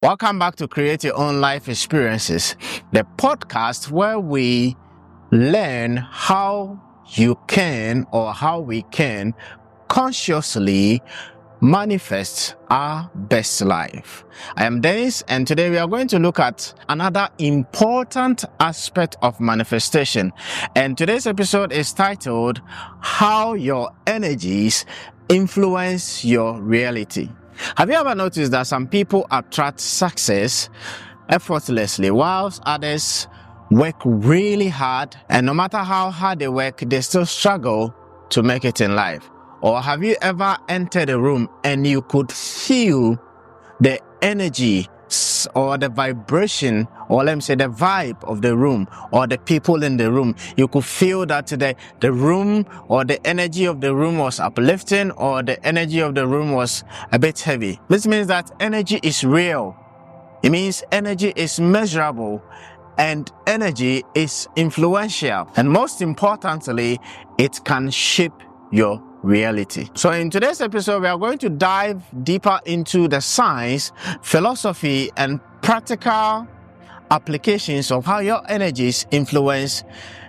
Welcome back to Create Your Own Life Experiences, the podcast where we learn how you can or how we can consciously manifest our best life. I am Dennis, and today we are going to look at another important aspect of manifestation. And today's episode is titled, How Your Energies Influence Your Reality. Have you ever noticed that some people attract success effortlessly, whilst others work really hard, and no matter how hard they work, they still struggle to make it in life? Or have you ever entered a room and you could feel the energy or the vibration, or let me say the vibe of the room or the people in the room? You could feel that the room or the energy of the room was uplifting, or the energy of the room was a bit heavy. This means that energy is real. It means energy is measurable, and energy is influential. And most importantly, it can shape your reality. So in today's episode, we are going to dive deeper into the science, philosophy, and practical applications of how your energies influence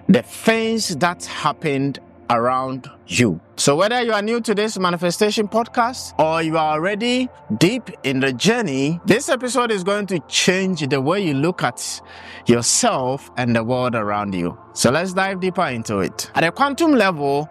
the things that happened around you. So whether you are new to this manifestation podcast or you are already deep in the journey, this episode is going to change the way you look at yourself and the world around you. So let's dive deeper into it. At a quantum level,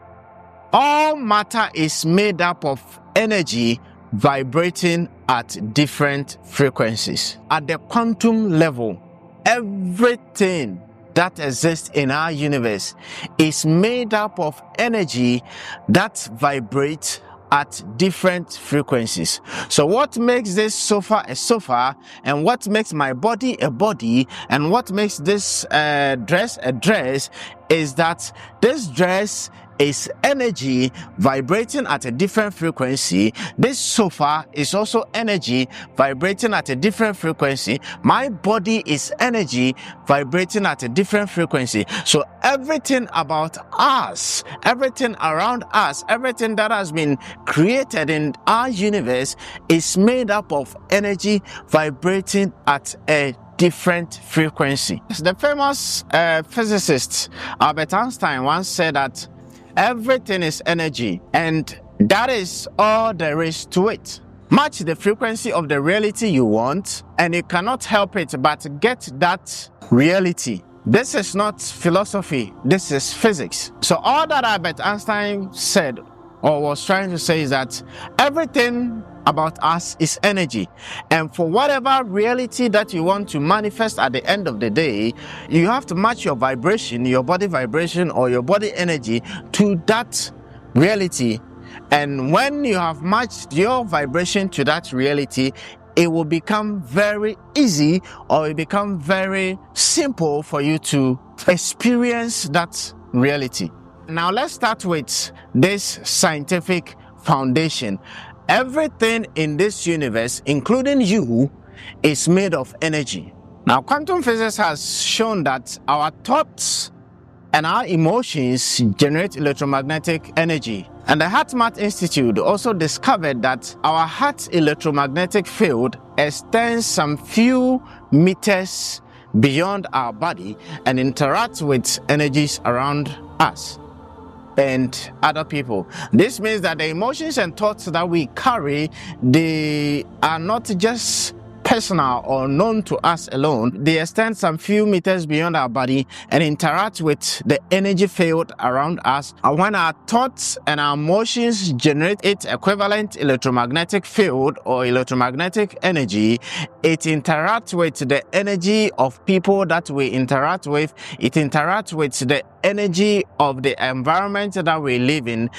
all matter is made up of energy vibrating at different frequencies. At the quantum level, everything that exists in our universe is made up of energy that vibrates at different frequencies. So what makes this sofa a sofa, and what makes my body a body, and what makes this dress a dress is that this dress is energy vibrating at a different frequency. This sofa is also energy vibrating at a different frequency. My body is energy vibrating at a different frequency. So everything about us, everything around us, everything that has been created in our universe is made up of energy vibrating at a different frequency. The famous physicist Albert Einstein once said that everything is energy, and that is all there is to it. Match the frequency of the reality you want, and you cannot help it but get that reality. This is not philosophy, this is physics. So all that Albert Einstein said or was trying to say is that everything about us is energy, and for whatever reality that you want to manifest at the end of the day, you have to match your vibration, your body vibration or your body energy to that reality. And when you have matched your vibration to that reality, it will become very easy, or it become very simple for you to experience that reality. Now let's start with this scientific foundation. Everything in this universe, including you, is made of energy. Now, quantum physics has shown that our thoughts and our emotions generate electromagnetic energy. And the HeartMath Institute also discovered that our heart's electromagnetic field extends some few meters beyond our body and interacts with energies around us and other people. This means that the emotions and thoughts that we carry, they are not just personal or known to us alone. They extend some few meters beyond our body and interact with the energy field around us. And when our thoughts and our emotions generate its equivalent electromagnetic field or electromagnetic energy, it interacts with the energy of people that we interact with. It interacts with the energy of the environment that we live in.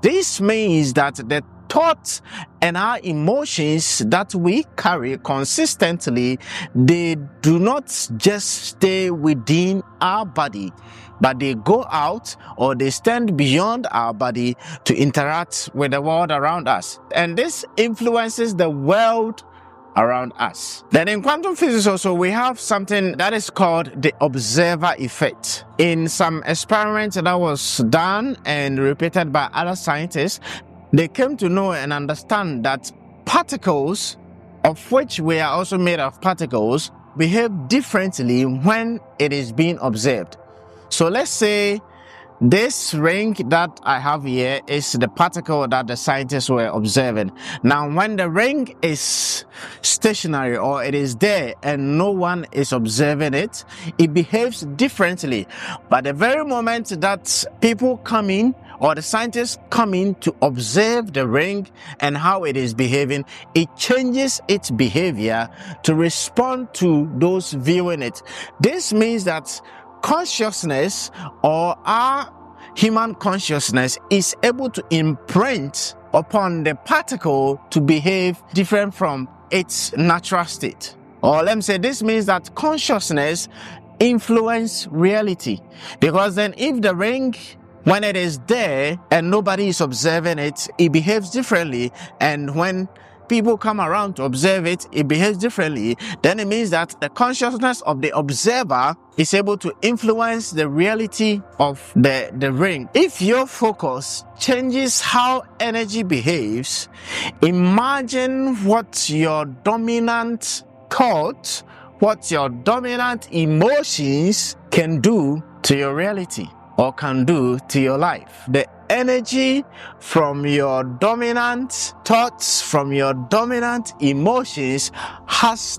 This means that the thoughts and our emotions that we carry consistently, they do not just stay within our body, but they go out or they stand beyond our body to interact with the world around us. And this influences the world around us. Then in quantum physics also, we have something that is called the observer effect. In some experiments that was done and repeated by other scientists, they came to know and understand that particles of which we are also made of particles, behave differently when it is being observed. So let's say this ring that I have here is the particle that the scientists were observing. Now, when the ring is stationary or it is there and no one is observing it, it behaves differently. But the very moment that people come in or the scientists come in to observe the ring and how it is behaving, it changes its behavior to respond to those viewing it. This means that consciousness, or our human consciousness, is able to imprint upon the particle to behave different from its natural state. Or let me say, this means that consciousness influences reality, because then if the ring, when it is there and nobody is observing it, it behaves differently, and when people come around to observe it, it behaves differently, then it means that the consciousness of the observer is able to influence the reality of the ring. If your focus changes how energy behaves, imagine what your dominant thought, what your dominant emotions can do to your reality or can do to your life. The energy from your dominant thoughts, from your dominant emotions has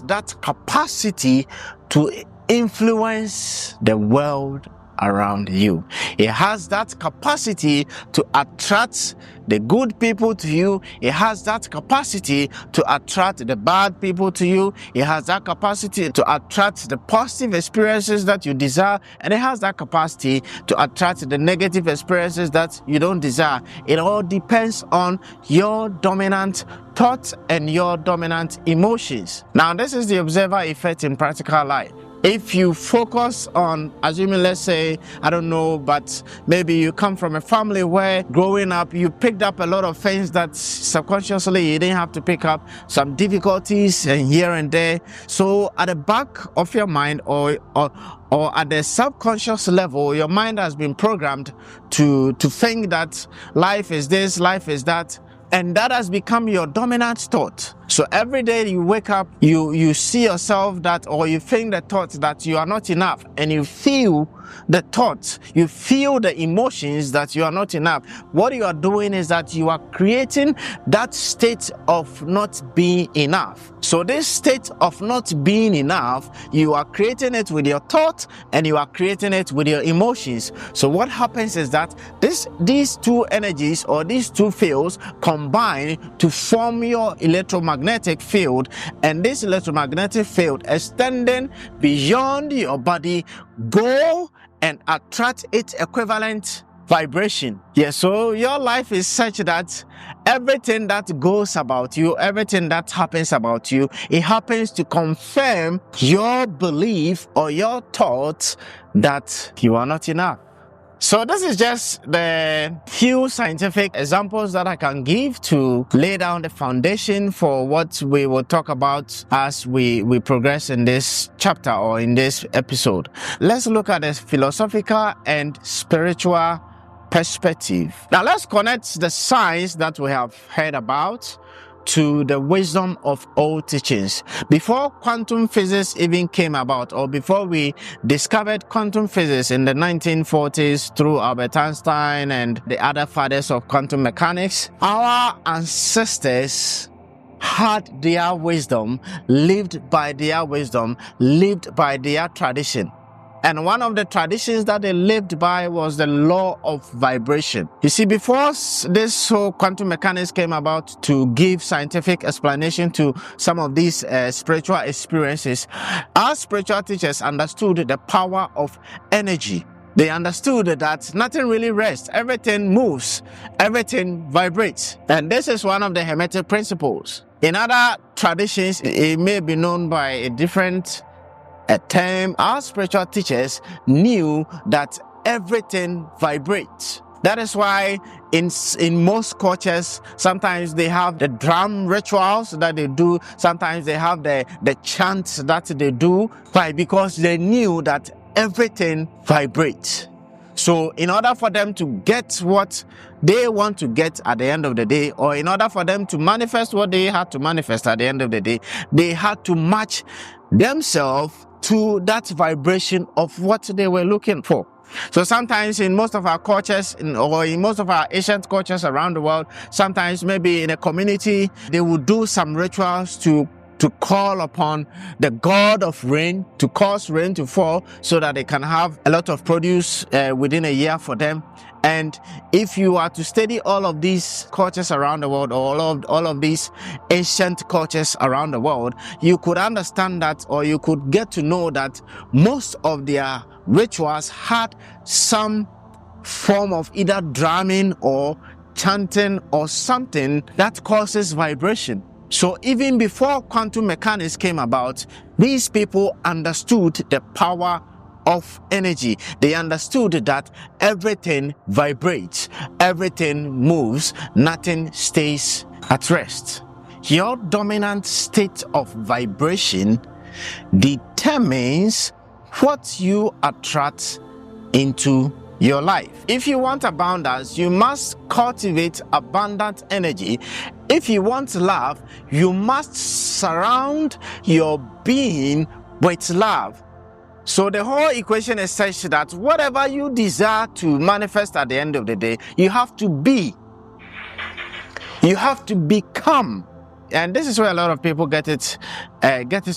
that capacity to influence the world around you. It has that capacity to attract the good people to you. It has that capacity to attract the bad people to you. It has that capacity to attract the positive experiences that you desire, and it has that capacity to attract the negative experiences that you don't desire. It all depends on your dominant thoughts and your dominant emotions. Now, this is the observer effect in practical life. If you focus on, assuming, let's say, I don't know, but maybe you come from a family where growing up you picked up a lot of things that subconsciously you didn't have to pick up, some difficulties here and there. So at the back of your mind or at the subconscious level, your mind has been programmed to think that life is this, life is that. And that has become your dominant thought. So every day you wake up, you see yourself that, or you think the thought that you are not enough, and you feel the thoughts, you feel the emotions that you are not enough. What you are doing is that you are creating that state of not being enough. So this state of not being enough, you are creating it with your thought and you are creating it with your emotions. So what happens is that these two energies or these two fields combine to form your electromagnetic field, and this electromagnetic field extending beyond your body go and attract its equivalent vibration. Yes, so your life is such that everything that goes about you, everything that happens about you, it happens to confirm your belief or your thoughts that you are not enough. So this is just the few scientific examples that I can give to lay down the foundation for what we will talk about as we progress in this chapter or in this episode. Let's look at the philosophical and spiritual perspective. Now let's connect the science that we have heard about to the wisdom of old teachings. Before quantum physics even came about, or before we discovered quantum physics in the 1940s through Albert Einstein and the other fathers of quantum mechanics, our ancestors had their wisdom, lived by their wisdom, lived by their tradition. And one of the traditions that they lived by was the law of vibration. You see, before this whole quantum mechanics came about to give scientific explanation to some of these spiritual experiences, our spiritual teachers understood the power of energy. They understood that nothing really rests, everything moves, everything vibrates. And this is one of the Hermetic principles. In other traditions, it may be known by a different term. Our spiritual teachers knew that everything vibrates. That is why in most cultures, sometimes they have the drum rituals that they do. Sometimes they have the chants that they do. Why? Because they knew that everything vibrates. So in order for them to get what they want to get at the end of the day, or in order for them to manifest what they had to manifest at the end of the day, they had to match themselves to that vibration of what they were looking for. So sometimes in most of our cultures, or in most of our ancient cultures around the world, sometimes maybe in a community, they will do some rituals to call upon the god of rain, to cause rain to fall so that they can have a lot of produce within a year for them. And if you are to study all of these cultures around the world, or all of these ancient cultures around the world, you could understand that, or you could get to know that most of their rituals had some form of either drumming or chanting or something that causes vibration. So even before quantum mechanics came about, these people understood the power of energy. They understood that everything vibrates, everything moves, nothing stays at rest. Your dominant state of vibration determines what you attract into your life. If you want abundance, you must cultivate abundant energy. If you want love, you must surround your being with love. So the whole equation is such that whatever you desire to manifest at the end of the day, you have to be. You have to become. And this is where a lot of people get it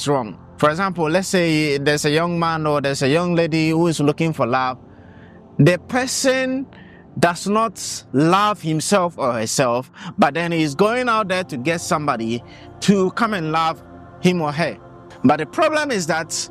wrong. For example, let's say there's a young man or there's a young lady who is looking for love. The person does not love himself or herself, but then he's going out there to get somebody to come and love him or her. But the problem is that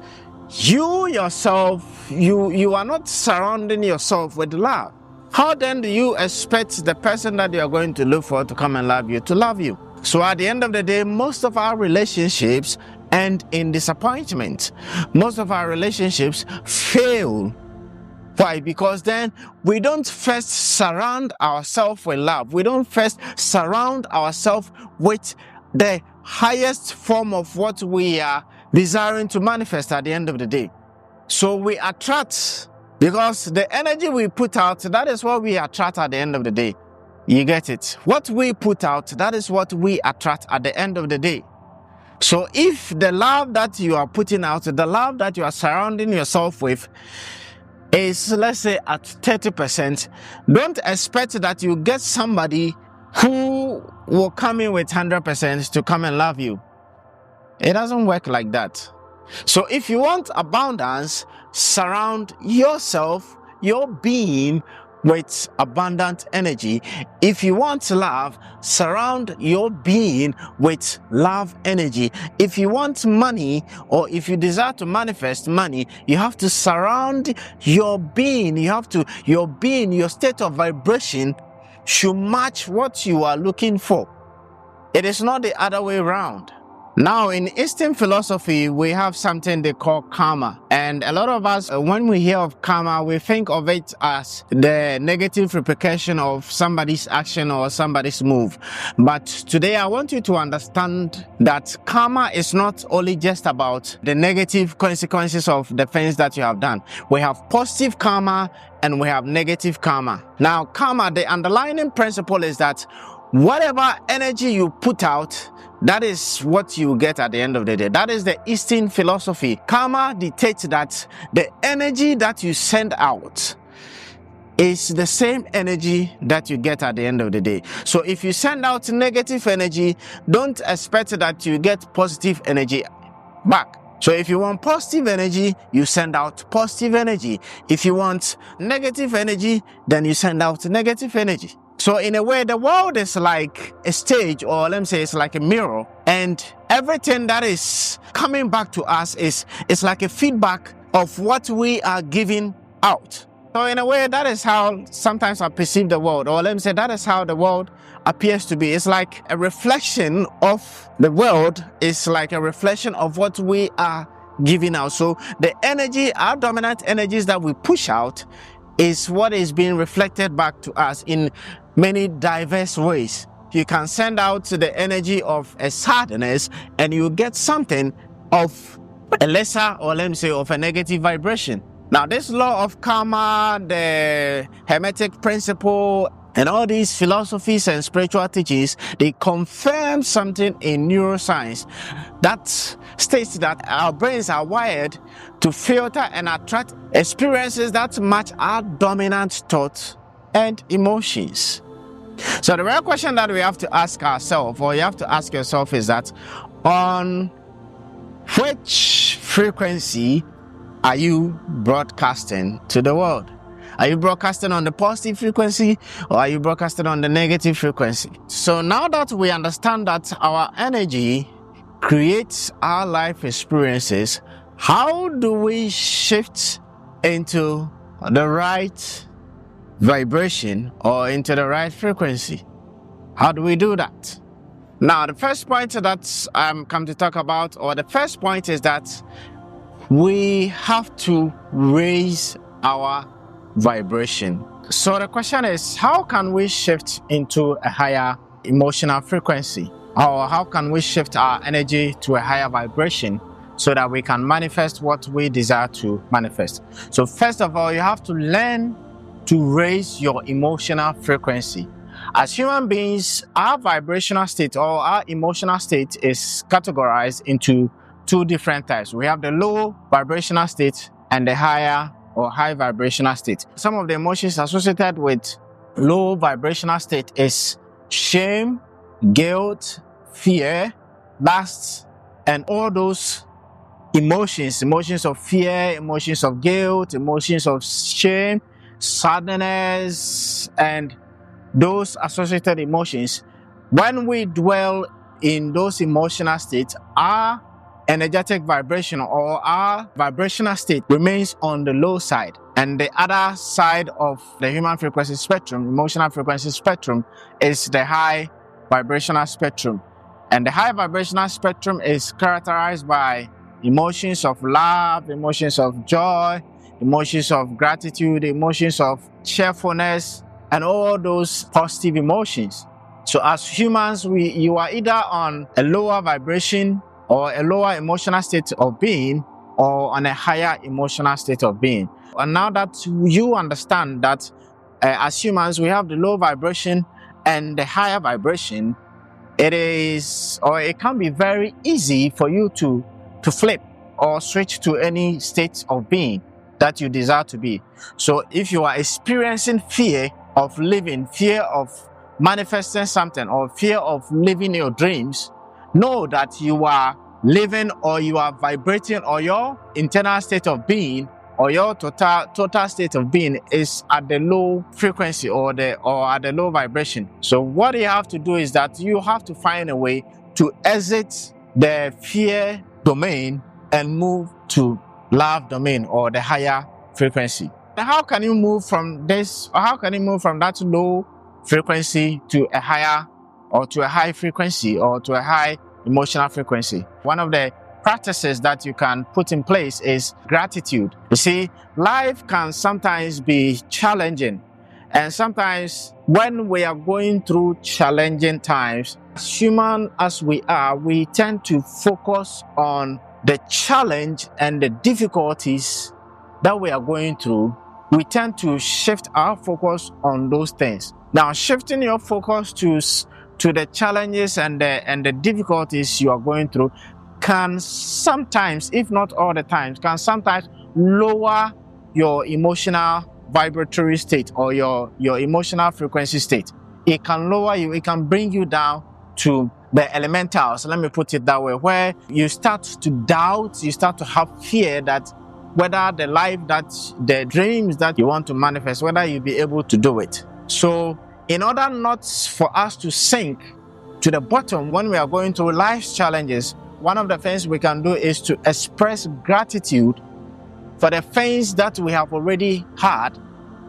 you yourself, you are not surrounding yourself with love. How then do you expect the person that you are going to look for to come and love you to love you? So at the end of the day, most of our relationships end in disappointment. Most of our relationships fail. Why? Because then we don't first surround ourselves with love. We don't first surround ourselves with the highest form of what we are desiring to manifest at the end of the day. So we attract, because the energy we put out, that is what we attract at the end of the day. You get it? What we put out, that is what we attract at the end of the day. So if the love that you are putting out, the love that you are surrounding yourself with is, let's say, at 30%, don't expect that you get somebody who will come in with 100% to come and love you. It doesn't work like that. So if you want abundance, surround yourself, your being, with abundant energy. If you want love, surround your being with love energy. If you want money, or if you desire to manifest money, you have to surround your being. Your being, your state of vibration should match what you are looking for. It is not the other way around. Now, in Eastern philosophy, we have something they call karma. And a lot of us, when we hear of karma, we think of it as the negative repercussion of somebody's action or somebody's move. But today, I want you to understand that karma is not only just about the negative consequences of the things that you have done. We have positive karma and we have negative karma. Now, karma, the underlying principle is that whatever energy you put out, that is what you get at the end of the day. That is the Eastern philosophy. Karma dictates that the energy that you send out is the same energy that you get at the end of the day. So if you send out negative energy, don't expect that you get positive energy back. So if you want positive energy, you send out positive energy. If you want negative energy, then you send out negative energy. So in a way, the world is like a stage, or let me say it's like a mirror, and everything that is coming back to us is like a feedback of what we are giving out. So in a way, that is how sometimes I perceive the world, or let me say that is how the world appears to be. It's like a reflection of the world. It's like a reflection of what we are giving out. So the energy, our dominant energies that we push out, is what is being reflected back to us in many diverse ways. You can send out the energy of a sadness and you get something of a lesser, or let me say, of a negative vibration. Now, this law of karma, the Hermetic principle, and all these philosophies and spiritual teachings, they confirm something in neuroscience that states that our brains are wired to filter and attract experiences that match our dominant thoughts and emotions. So the real question that we have to ask ourselves, or you have to ask yourself, is that on which frequency are you broadcasting to the world? Are you broadcasting on the positive frequency, or are you broadcasting on the negative frequency? So now that we understand that our energy creates our life experiences, how do we shift into the right vibration or into the right frequency? How do we do that? Now, the first point that I'm come to talk about, or the first point, is that we have to raise our vibration. So the question is, how can we shift into a higher emotional frequency? Or how can we shift our energy to a higher vibration so that we can manifest what we desire to manifest? So first of all, you have to learn to raise your emotional frequency. As human beings, our vibrational state or our emotional state is categorized into two different types. We have the low vibrational state and the higher or high vibrational state. Some of the emotions associated with low vibrational state is shame, guilt, fear, lust, and all those emotions of fear, emotions of guilt, emotions of shame, sadness, and those associated emotions. When we dwell in those emotional states, our energetic vibration or our vibrational state remains on the low side, and the other side of the human frequency spectrum, emotional frequency spectrum, is the high vibrational spectrum. And the high vibrational spectrum is characterized by emotions of love, emotions of joy, emotions of gratitude, emotions of cheerfulness, and all those positive emotions. So as humans, you are either on a lower vibration or a lower emotional state of being, or on a higher emotional state of being. And now that you understand that as humans we have the low vibration and the higher vibration, it can be very easy for you to flip or switch to any state of being that you desire to be. So if you are experiencing fear of living, fear of manifesting something, or fear of living your dreams, know that you are living, or you are vibrating, or your internal state of being, or your total state of being is at the low frequency or at the low vibration. So what you have to do is that you have to find a way to exit the fear domain and move to love domain or the higher frequency. Now, how can you move from this, or how can you move from that low frequency to a higher, or to a high frequency, or to a high emotional frequency? One of the practices that you can put in place is gratitude. You see, life can sometimes be challenging, and sometimes when we are going through challenging times, as human as we are, we tend to focus on the challenge and the difficulties that we are going through. We tend to shift our focus on those things. Now, shifting your focus to the challenges and the difficulties you are going through can sometimes, if not all the time, can sometimes lower your emotional vibratory state or your emotional frequency state. It can lower you, it can bring you down to the elementals, let me put it that way, where you start to doubt, you start to have fear that whether the dreams that you want to manifest, whether you'll be able to do it. So in order not for us to sink to the bottom when we are going through life's challenges, one of the things we can do is to express gratitude for the things that we have already had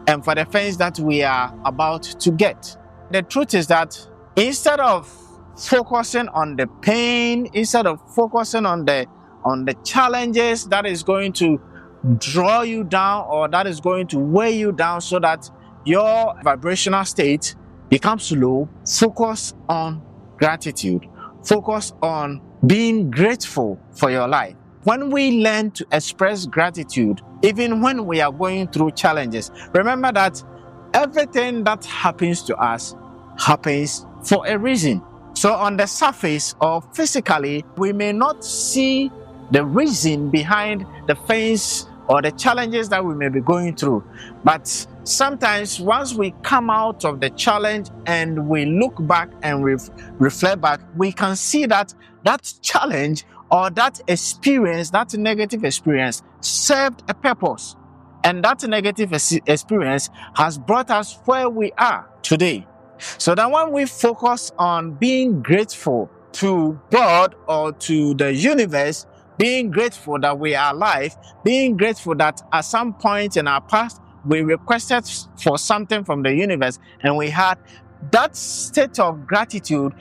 and for the things that we are about to get. The truth is that instead of focusing on the pain, instead of focusing on the challenges that is going to draw you down or that is going to weigh you down so that your vibrational state becomes low, focus on gratitude. Focus on being grateful for your life. when we learn to express gratitude, even when we are going through challenges, remember that everything that happens to us happens for a reason. So on the surface or physically, we may not see the reason behind the things or the challenges that we may be going through. But sometimes once we come out of the challenge and we look back and reflect back, we can see that that challenge or that experience, that negative experience, served a purpose. And that negative experience has brought us where we are today. So that when we focus on being grateful to God or to the universe, being grateful that we are alive, being grateful that at some point in our past we requested for something from the universe and we had, that state of gratitude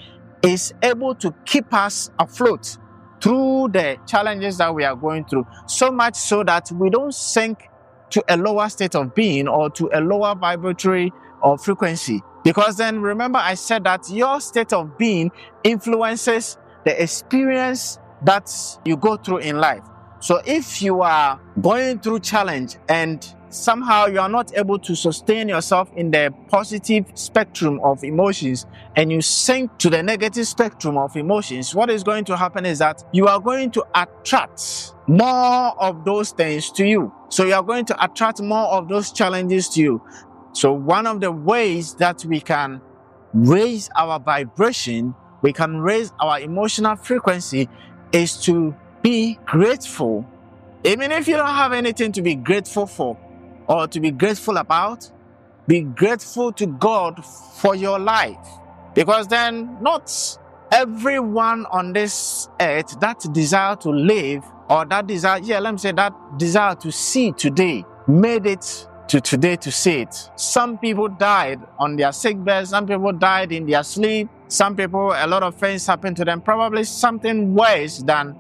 is able to keep us afloat through the challenges that we are going through, so much so that we don't sink to a lower state of being or to a lower vibratory or frequency. Because then remember I said that your state of being influences the experience that you go through in life. So if you are going through challenge and somehow you are not able to sustain yourself in the positive spectrum of emotions and you sink to the negative spectrum of emotions, what is going to happen is that you are going to attract more of those things to you. So you are going to attract more of those challenges to you. So one of the ways that we can raise our vibration, we can raise our emotional frequency, is to be grateful. Even if you don't have anything to be grateful for or to be grateful about, be grateful to God for your life. Because then not everyone on this earth that desire to live or that desire, that desire to see today made it to today to see it. Some people died on their sick bed, some people died in their sleep, some people, a lot of things happened to them, probably something worse than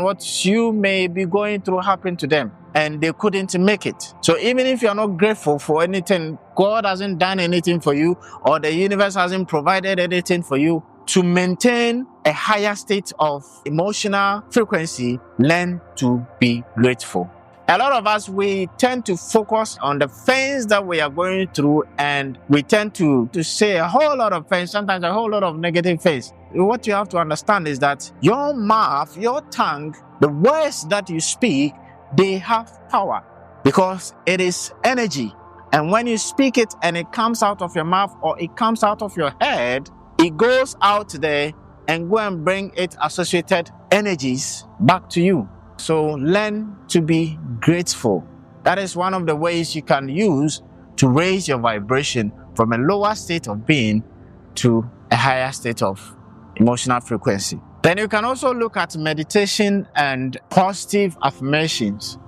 what you may be going through happened to them, and they couldn't make it. So even if you're not grateful for anything, God hasn't done anything for you, or the universe hasn't provided anything for you, to maintain a higher state of emotional frequency, learn to be grateful. A lot of us, we tend to focus on the things that we are going through, and we tend to say a whole lot of things, sometimes a whole lot of negative things. What you have to understand is that your mouth, your tongue, the words that you speak, they have power because it is energy. And when you speak it and it comes out of your mouth or it comes out of your head, it goes out there and go and bring its associated energies back to you. So learn to be grateful. That is one of the ways you can use to raise your vibration from a lower state of being to a higher state of emotional frequency. Then you can also look at meditation and positive affirmations.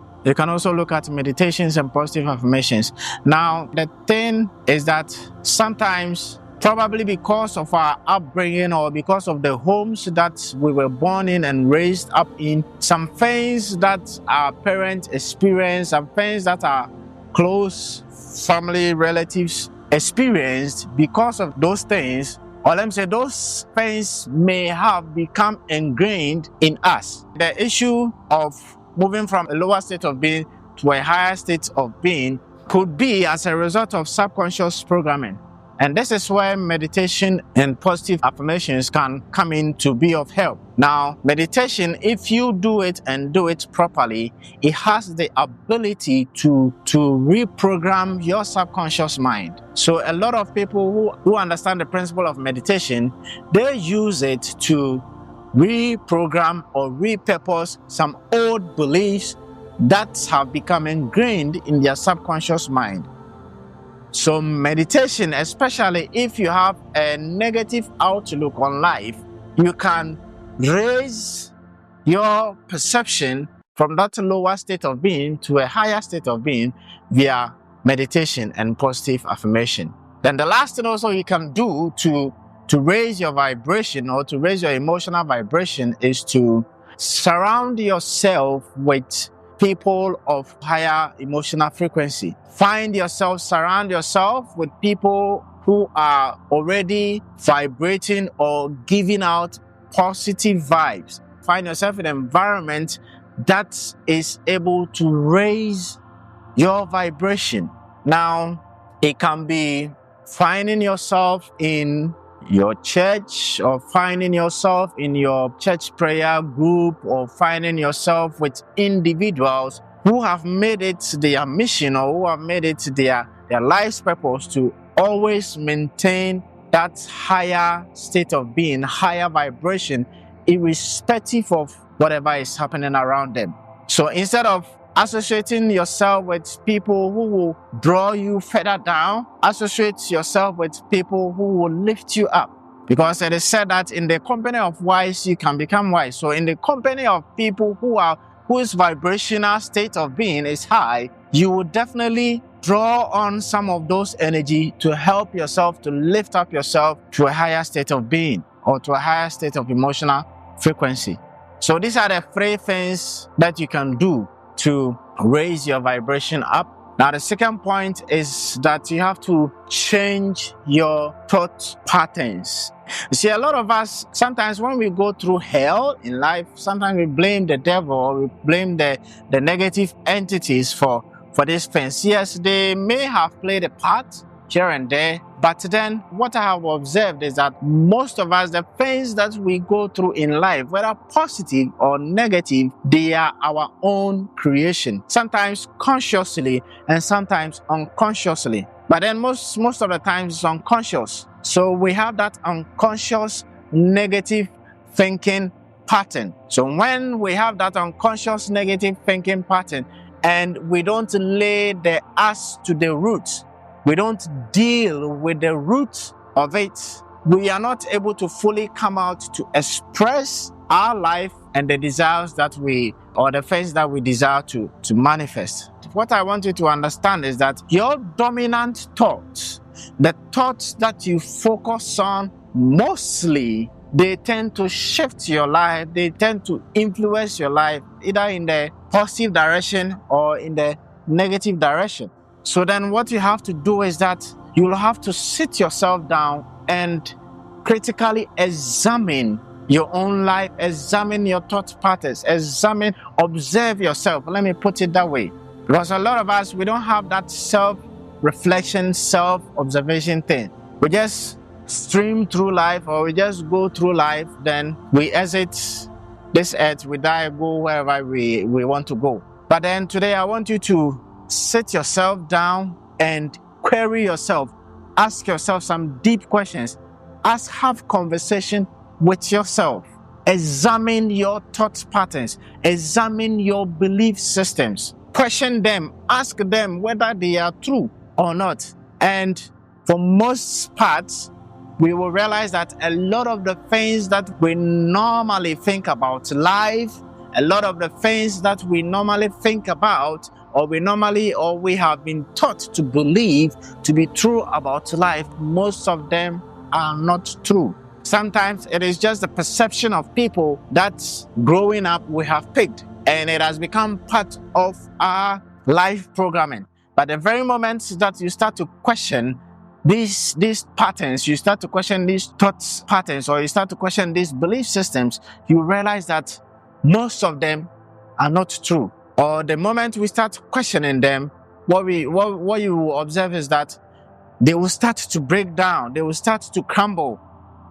Now, the thing is that sometimes, probably because of our upbringing or because of the homes that we were born in and raised up in, some things that our parents experienced, some things that our close family relatives experienced, because of those things, or let me say those things may have become ingrained in us. The issue of moving from a lower state of being to a higher state of being could be as a result of subconscious programming. And this is where meditation and positive affirmations can come in to be of help. Now, meditation, if you do it and do it properly, it has the ability to reprogram your subconscious mind. So a lot of people who understand the principle of meditation, they use it to reprogram or repurpose some old beliefs that have become ingrained in their subconscious mind. So meditation, especially if you have a negative outlook on life, you can raise your perception from that lower state of being to a higher state of being via meditation and positive affirmation. Then the last thing also you can do to raise your vibration or to raise your emotional vibration is to surround yourself with people of higher emotional frequency. Surround yourself with people who are already vibrating or giving out positive vibes. find yourself in an environment that is able to raise your vibration. Now, it can be finding yourself in your church, or finding yourself in your church prayer group, or finding yourself with individuals who have made it their mission, or who have made it their life's purpose to always maintain that higher state of being, higher vibration, irrespective of whatever is happening around them. So instead of associating yourself with people who will draw you further down, associate yourself with people who will lift you up. Because it is said that in the company of wise, you can become wise. So in the company of people whose vibrational state of being is high, you will definitely draw on some of those energy to help yourself to lift up yourself to a higher state of being, or to a higher state of emotional frequency. So these are the 3 things that you can do to raise your vibration up. Now, the second point is that you have to change your thought patterns. You see, a lot of us, sometimes when we go through hell in life, sometimes we blame the devil, or we blame the negative entities for these things. Yes, they may have played a part here and there, but then what I have observed is that most of us, the things that we go through in life, whether positive or negative, they are our own creation, sometimes consciously and sometimes unconsciously. But then most of the times it's unconscious. So we have that unconscious negative thinking pattern. So when we have that unconscious negative thinking pattern, and we don't lay the axe to the root, we don't deal with the root of it, we are not able to fully come out to express our life and the desires that or the things that we desire to manifest. What I want you to understand is that your dominant thoughts, the thoughts that you focus on mostly, they tend to shift your life, they tend to influence your life, either in the positive direction or in the negative direction. So then what you have to do is that you will have to sit yourself down and critically examine your own life, examine your thought patterns, observe yourself. Let me put it that way. Because a lot of us, we don't have that self-reflection, self-observation thing. We just stream through life, or we just go through life, then we exit this earth, we die, go wherever we want to go. But then today I want you to sit yourself down and query yourself. Ask yourself some deep questions. Have conversation with yourself. Examine your thought patterns. Examine your belief systems. Question them. Ask them whether they are true or not. And for most parts, we will realize that a lot of the things that we normally think about life, a lot of the things that we normally think about, or we have been taught to believe to be true about life, most of them are not true. Sometimes it is just the perception of people that growing up we have picked, and it has become part of our life programming. But the very moment that you start to question these patterns, you start to question these thoughts patterns, or you start to question these belief systems, you realize that most of them are not true. Or the moment we start questioning them, what you will observe is that they will start to break down, they will start to crumble.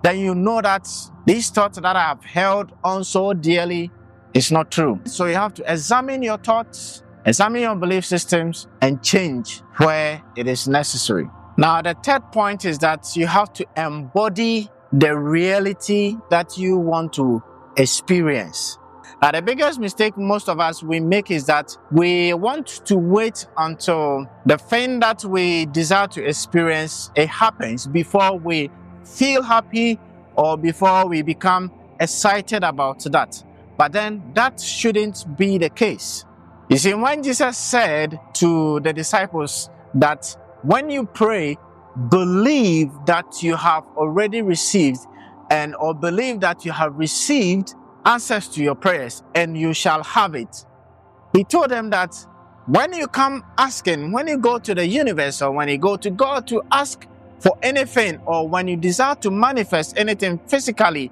Then you know that these thoughts that I have held on so dearly is not true. So you have to examine your thoughts, examine your belief systems, and change where it is necessary. Now, the third point is that you have to embody the reality that you want to experience. Now, the biggest mistake most of us we make is that we want to wait until the thing that we desire to experience, it happens before we feel happy or before we become excited about that. But then that shouldn't be the case. You see, when Jesus said to the disciples that when you pray, believe that you have already received or believe that you have received answers to your prayers and you shall have it. He told them that when you come asking, when you go to the universe or when you go to God to ask for anything, or when you desire to manifest anything physically,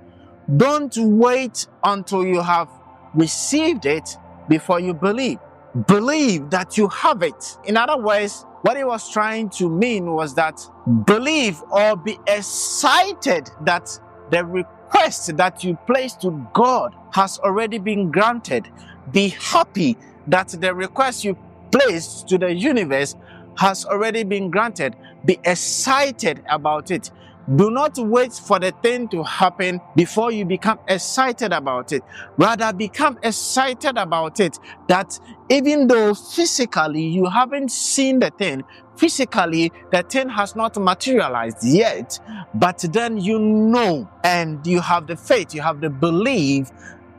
Don't wait until you have received it before you believe. Believe that you have it. In other words, what he was trying to mean was that believe or be excited that the request that you placed to God has already been granted. Be happy that the request you placed to the universe has already been granted. Be excited about it. Do not wait for the thing to happen before you become excited about it. Rather, become excited about it, that even though physically you haven't seen the thing, physically the thing has not materialized yet, but then you know, and you have the faith, you have the belief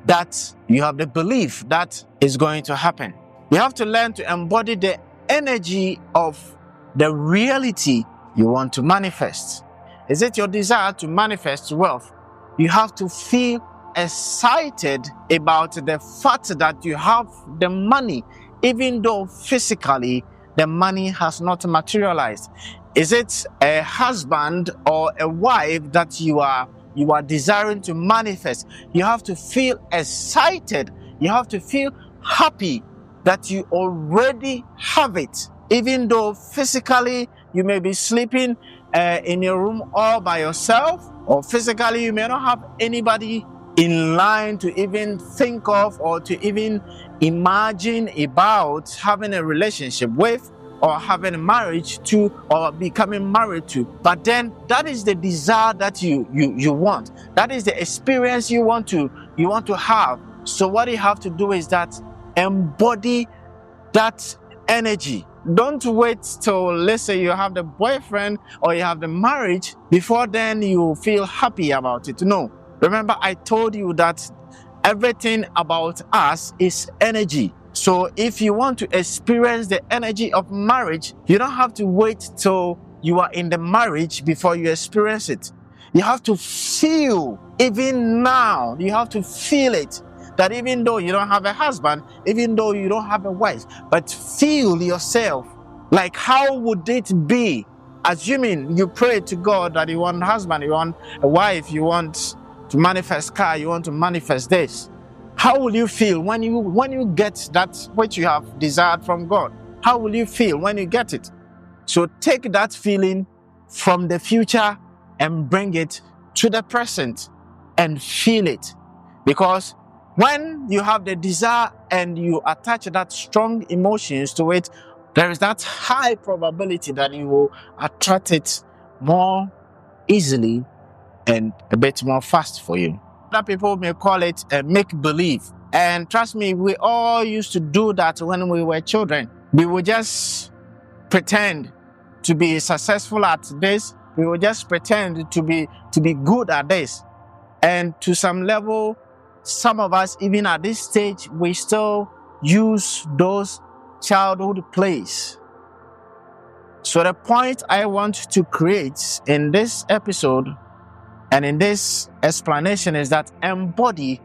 that is going to happen. You have to learn to embody the energy of the reality you want to manifest. Is it your desire to manifest wealth? You have to feel excited about the fact that you have the money, even though physically the money has not materialized. Is it a husband or a wife that you are desiring to manifest? You have to feel excited. You have to feel happy that you already have it, even though physically you may be sleeping in your room all by yourself, or physically you may not have anybody in line to even think of or to even imagine about having a relationship with, or having a marriage to, or becoming married to. But then that is the desire that you want. That is the experience you want to have. So what you have to do is that embody that energy. Don't wait till, let's say, you have the boyfriend or you have the marriage before then you feel happy about it. No. Remember, I told you that everything about us is energy. So if you want to experience the energy of marriage, you don't have to wait till you are in the marriage before you experience it. You have to feel, even now, you have to feel it. That even though you don't have a husband, even though you don't have a wife, but feel yourself. Like, how would it be? Assuming you pray to God that you want a husband, you want a wife, you want to manifest car, you want to manifest this. How will you feel when you get that which you have desired from God? How will you feel when you get it? So take that feeling from the future and bring it to the present and feel it. Because when you have the desire and you attach that strong emotions to it, there is that high probability that you will attract it more easily and a bit more fast for you. Other people may call it a make-believe. And trust me, we all used to do that when we were children. We would just pretend to be successful at this. We would just pretend to be good at this. And to some level, some of us, even at this stage, we still use those childhood plays. So the point I want to create in this episode and in this explanation is that embody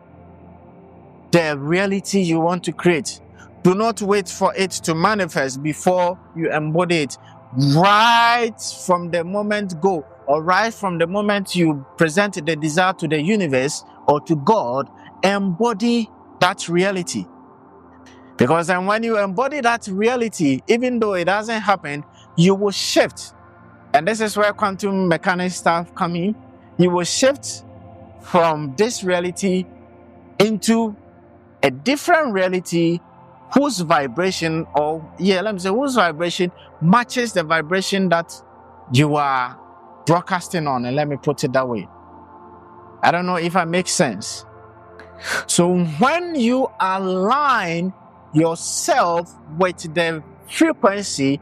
the reality you want to create. Do not wait for it to manifest before you embody it. Right from the moment go, or right from the moment you present the desire to the universe or to God, embody that reality. Because then when you embody that reality, even though it doesn't happen, you will shift. And this is where quantum mechanics stuff come in. You will shift from this reality into a different reality whose vibration, whose vibration matches the vibration that you are broadcasting on. And let me put it that way. I don't know if I make sense. So when you align yourself with the frequency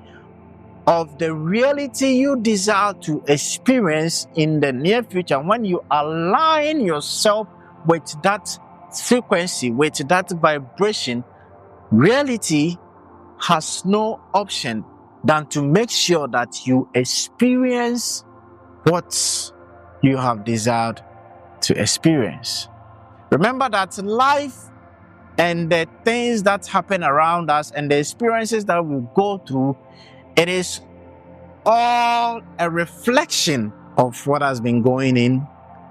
of the reality you desire to experience in the near future, when you align yourself with that frequency, with that vibration, reality has no option than to make sure that you experience what you have desired to experience. Remember that life and the things that happen around us and the experiences that we go through, it is all a reflection of what has been going in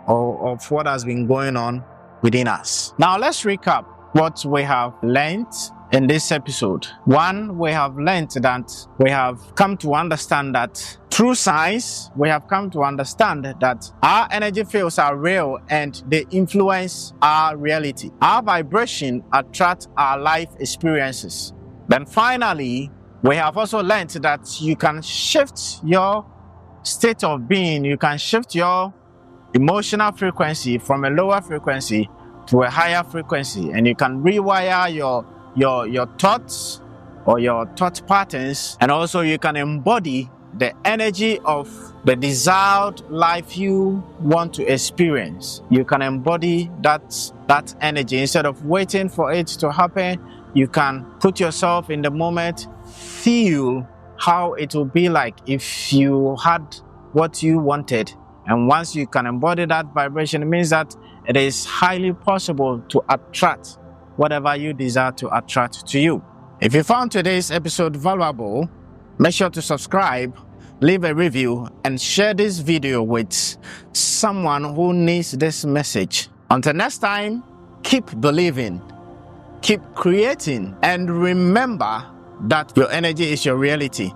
or of what has been going on within us. Now let's recap what we have learned in this episode. One, we have learned that we have come to understand that through science, we have come to understand that our energy fields are real and they influence our reality. Our vibration attracts our life experiences. Then finally, we have also learned that you can shift your state of being, you can shift your emotional frequency from a lower frequency to a higher frequency, and you can rewire your thoughts or your thought patterns, and also you can embody the energy of the desired life you want to experience. You can embody that energy. Instead of waiting for it to happen, you can put yourself in the moment, feel how it will be like if you had what you wanted. And once you can embody that vibration, it means that it is highly possible to attract whatever you desire to attract to you. If you found today's episode valuable, make sure to subscribe, leave a review, and share this video with someone who needs this message. Until next time, keep believing, keep creating, and remember that your energy is your reality.